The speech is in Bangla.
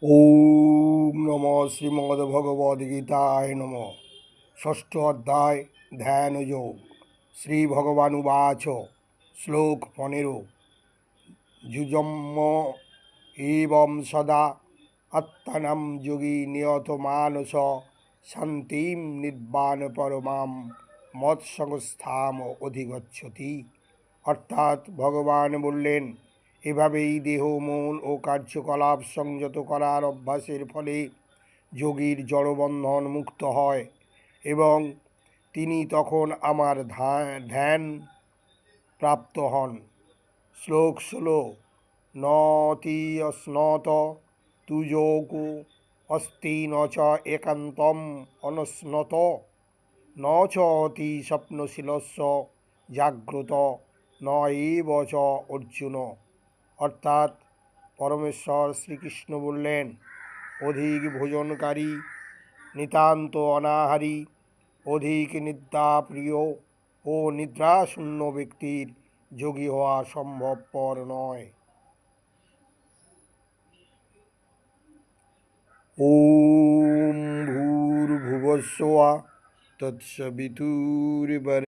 ওম নমঃ শ্রীমদ্ভগবদ্গীতায় নমঃ। ষষ্ঠ অধ্যায় ধ্যান যোগ। শ্রী ভগবানুবাচ শ্লোক 15 যুজম্ম এবং সদা আত্মানাম যোগী নিয়ত মানস শান্তিম নির্বাণ পরমাম মৎসংস্থাম অধিগচ্ছতি। অর্থাৎ ভগবান বললেন, এভাবেই দেহ, মন ও কার্যকলাপ সংযত করার অভ্যাসের ফলে যোগীর জড়বন্ধন মুক্ত হয় এবং তিনি তখন আমার ধ্যান প্রাপ্ত হন। শ্লোক 16 নতি অশ্নত তুজোকু অস্তি ন চ একান্তম অনশ্নত ন চ অতি স্বপ্নশীলস্য জাগ্রত ন এব চ অর্জুন। অর্থাৎ পরমেশ্বর শ্রীকৃষ্ণ বললেন, অধিক ভোজনকারী, নিতান্ত অনাহারী, অধিক নিদ্রাপ্রিয় ও নিদ্রাশূন্য ব্যক্তির যোগী হওয়া সম্ভবপর নয়। ওম ভূর্ভুবস্সুঃ তৎসবিতুর্বরেণ্যং